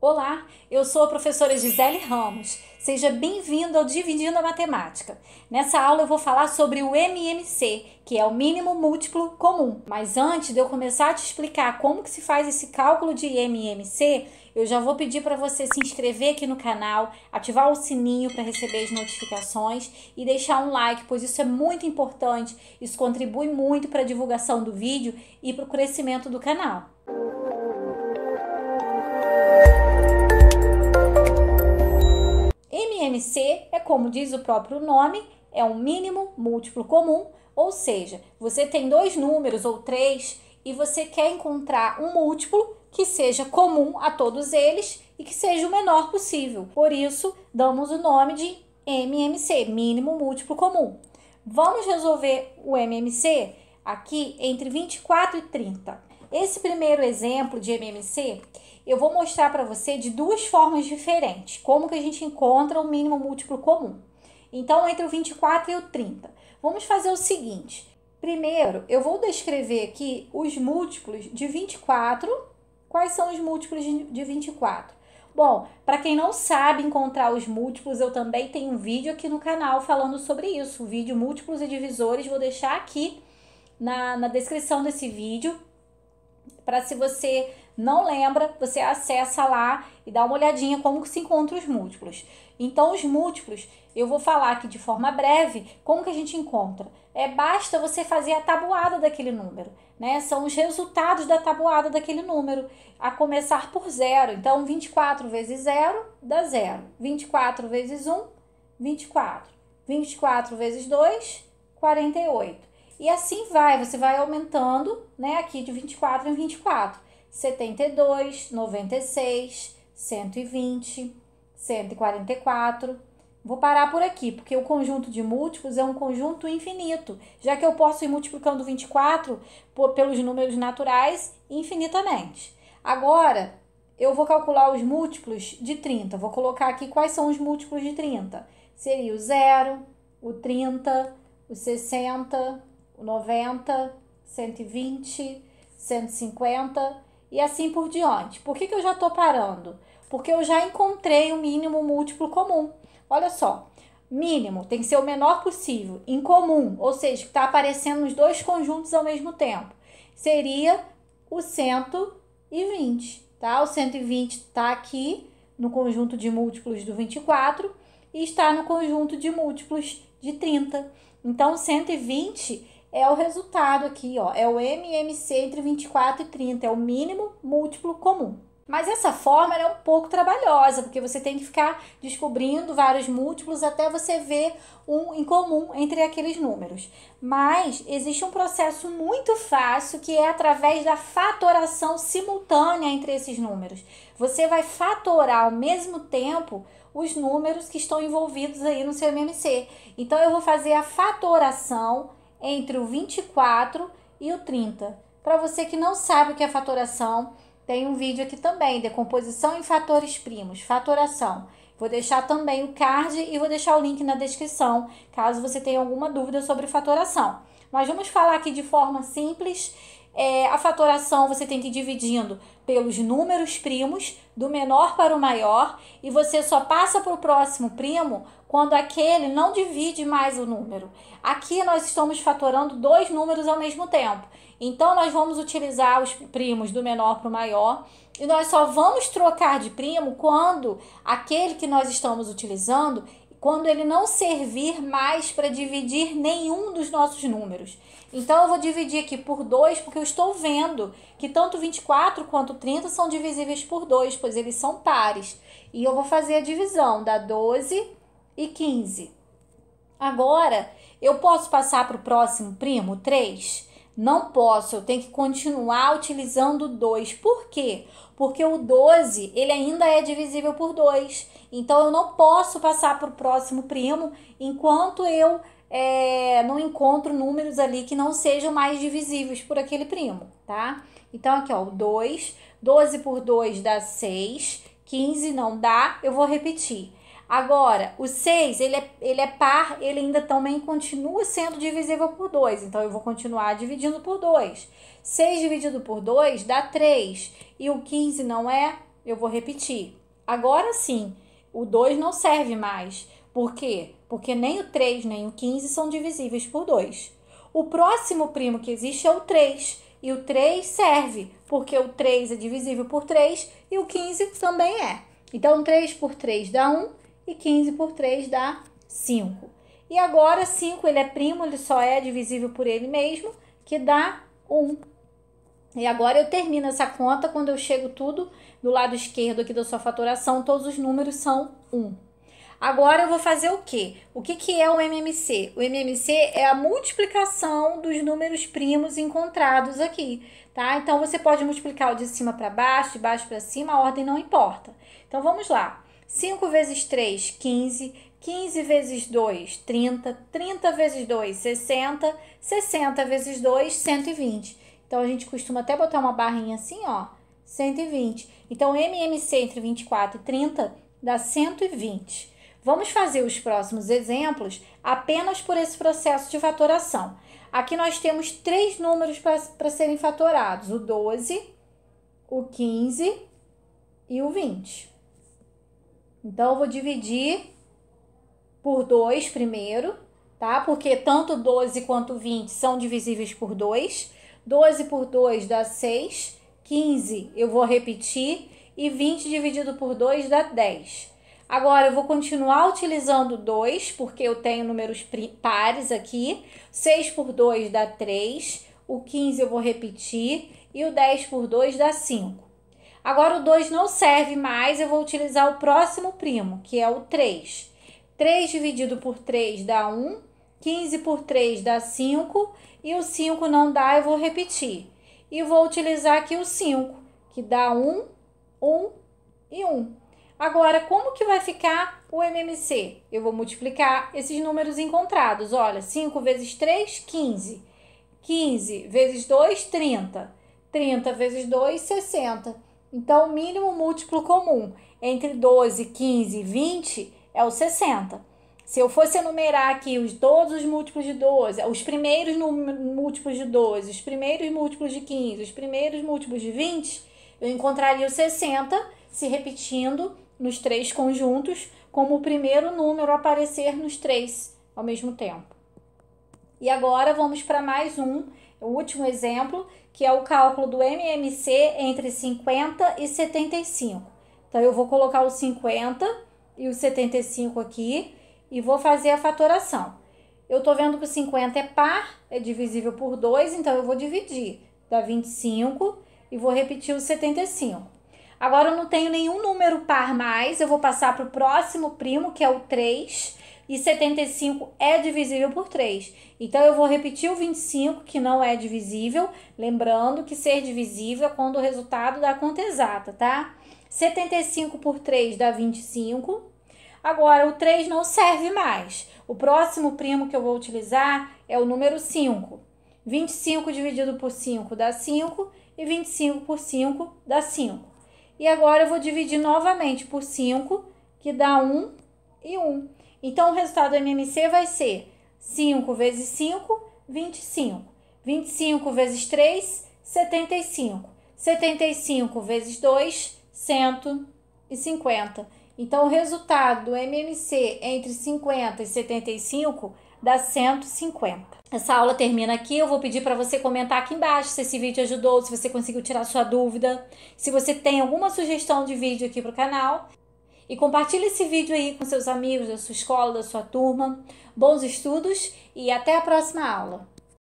Olá, eu sou a professora Gisele Ramos. Seja bem-vindo ao Dividindo a Matemática. Nessa aula eu vou falar sobre o MMC, que é o mínimo múltiplo comum. Mas antes de eu começar a te explicar como que se faz esse cálculo de MMC, eu já vou pedir para você se inscrever aqui no canal, ativar o sininho para receber as notificações e deixar um like, pois isso é muito importante. Isso contribui muito para a divulgação do vídeo e para o crescimento do canal. MMC é, como diz o próprio nome, é um mínimo múltiplo comum, ou seja, você tem dois números ou três e você quer encontrar um múltiplo que seja comum a todos eles e que seja o menor possível. Por isso, damos o nome de MMC, mínimo múltiplo comum. Vamos resolver o MMC aqui entre 24 e 30. Esse primeiro exemplo de MMC, eu vou mostrar para você de duas formas diferentes, como que a gente encontra o mínimo múltiplo comum. Então, entre o 24 e o 30. Vamos fazer o seguinte. Primeiro, eu vou descrever aqui os múltiplos de 24. Quais são os múltiplos de 24? Bom, para quem não sabe encontrar os múltiplos, eu também tenho um vídeo aqui no canal falando sobre isso. O vídeo múltiplos e divisores, vou deixar aqui na descrição desse vídeo. Para se você não lembra, você acessa lá e dá uma olhadinha como que se encontra os múltiplos. Então, os múltiplos, eu vou falar aqui de forma breve como que a gente encontra. Basta você fazer a tabuada daquele número, né? São os resultados da tabuada daquele número, a começar por zero. Então, 24 vezes 0 dá 0. 24 vezes 1, 24. 24 vezes 2, 48. E assim vai, você vai aumentando, né, aqui de 24 em 24. 72, 96, 120, 144. Vou parar por aqui, porque o conjunto de múltiplos é um conjunto infinito, já que eu posso ir multiplicando 24 pelos números naturais infinitamente. Agora, eu vou calcular os múltiplos de 30. Vou colocar aqui quais são os múltiplos de 30. Seria o 0, o 30, o 60... o 90, 120, 150 e assim por diante. Por que eu já estou parando? Porque eu já encontrei o mínimo múltiplo comum. Olha só, mínimo tem que ser o menor possível, incomum, ou seja, que está aparecendo nos dois conjuntos ao mesmo tempo. Seria o 120, tá? O 120 está aqui no conjunto de múltiplos do 24 e está no conjunto de múltiplos de 30. Então, 120 é o resultado aqui, ó, é o MMC entre 24 e 30, é o mínimo múltiplo comum. Mas essa forma é um pouco trabalhosa, porque você tem que ficar descobrindo vários múltiplos até você ver um em comum entre aqueles números. Mas existe um processo muito fácil que é através da fatoração simultânea entre esses números. Você vai fatorar ao mesmo tempo os números que estão envolvidos aí no seu MMC. Então, eu vou fazer a fatoração entre o 24 e o 30. Para você que não sabe o que é fatoração, tem um vídeo aqui também, decomposição em fatores primos, fatoração. Vou deixar também o card e vou deixar o link na descrição, caso você tenha alguma dúvida sobre fatoração. Mas vamos falar aqui de forma simples. A fatoração você tem que ir dividindo pelos números primos, do menor para o maior, e você só passa para o próximo primo quando aquele não divide mais o número. Aqui nós estamos fatorando dois números ao mesmo tempo. Então, nós vamos utilizar os primos do menor para o maior e nós só vamos trocar de primo quando aquele que nós estamos utilizando, quando ele não servir mais para dividir nenhum dos nossos números. Então, eu vou dividir aqui por 2, porque eu estou vendo que tanto 24 quanto 30 são divisíveis por 2, pois eles são pares. E eu vou fazer a divisão, dá 12 e 15. Agora, eu posso passar para o próximo primo, 3? Não posso, eu tenho que continuar utilizando o 2. Por quê? Porque o 12, ele ainda é divisível por 2. Então, eu não posso passar para o próximo primo enquanto eu não encontro números ali que não sejam mais divisíveis por aquele primo, tá? Então, aqui, ó, o 2, 12 por 2 dá 6, 15 não dá, eu vou repetir. Agora, o 6, ele é par, ele ainda também continua sendo divisível por 2. Então, eu vou continuar dividindo por 2. 6 dividido por 2 dá 3. E o 15 não é? eu vou repetir. Agora sim, o 2 não serve mais. Por quê? Porque nem o 3 nem o 15 são divisíveis por 2. O próximo primo que existe é o 3. E o 3 serve, porque o 3 é divisível por 3 e o 15 também é. Então, 3 por 3 dá 1 e 15 por 3 dá 5. E agora, 5 ele é primo, ele só é divisível por ele mesmo, que dá 1. E agora eu termino essa conta quando eu chego tudo do lado esquerdo aqui da sua fatoração, todos os números são 1. Agora eu vou fazer o quê? O que é o MMC? O MMC é a multiplicação dos números primos encontrados aqui, tá? Então, você pode multiplicar o de cima para baixo, de baixo para cima, a ordem não importa. Então, vamos lá. 5 vezes 3, 15. 15 vezes 2, 30. 30 vezes 2, 60. 60 vezes 2, 120. Então, a gente costuma até botar uma barrinha assim, ó, 120. Então, MMC entre 24 e 30 dá 120. Vamos fazer os próximos exemplos apenas por esse processo de fatoração. Aqui nós temos 3 números para serem fatorados: o 12, o 15 e o 20. Então, eu vou dividir por 2 primeiro, tá? Porque tanto 12 quanto 20 são divisíveis por 2. 12 por 2 dá 6. 15 eu vou repetir. E 20 dividido por 2 dá 10. Agora, eu vou continuar utilizando 2, porque eu tenho números pares aqui. 6 por 2 dá 3. O 15 eu vou repetir. E o 10 por 2 dá 5. Agora, o 2 não serve mais, eu vou utilizar o próximo primo, que é o 3. 3 dividido por 3 dá 1. 15 por 3 dá 5. E o 5 não dá, eu vou repetir. E vou utilizar aqui o 5, que dá 1, 1 e 1. Agora, como que vai ficar o MMC? Eu vou multiplicar esses números encontrados. Olha, 5 vezes 3, 15. 15 vezes 2, 30. 30 vezes 2, 60. Então, o mínimo múltiplo comum entre 12, 15 e 20 é o 60. Se eu fosse enumerar aqui todos os múltiplos de 12, os primeiros múltiplos de 12, os primeiros múltiplos de 15, os primeiros múltiplos de 20, eu encontraria o 60 se repetindo nos 3 conjuntos, como o primeiro número a aparecer nos 3 ao mesmo tempo. E agora vamos para mais o último exemplo, que é o cálculo do MMC entre 50 e 75. Então, eu vou colocar o 50 e o 75 aqui e vou fazer a fatoração. Eu tô vendo que o 50 é par, é divisível por 2, então eu vou dividir. Dá 25 e vou repetir o 75. Agora, eu não tenho nenhum número par mais, eu vou passar para o próximo primo, que é o 3, e 75 é divisível por 3. Então, eu vou repetir o 25, que não é divisível, lembrando que ser divisível é quando o resultado dá conta exata, tá? 75 por 3 dá 25. Agora, o 3 não serve mais. O próximo primo que eu vou utilizar é o número 5. 25 dividido por 5 dá 5 e 25 por 5 dá 5. E agora eu vou dividir novamente por 5, que dá 1 e 1. Então, o resultado do MMC vai ser 5 vezes 5, 25. 25 vezes 3, 75. 75 vezes 2, 150. Então, o resultado do MMC entre 50 e 75 dá 150. Essa aula termina aqui, eu vou pedir para você comentar aqui embaixo se esse vídeo ajudou, se você conseguiu tirar sua dúvida, se você tem alguma sugestão de vídeo aqui para o canal. E compartilhe esse vídeo aí com seus amigos da sua escola, da sua turma. Bons estudos e até a próxima aula!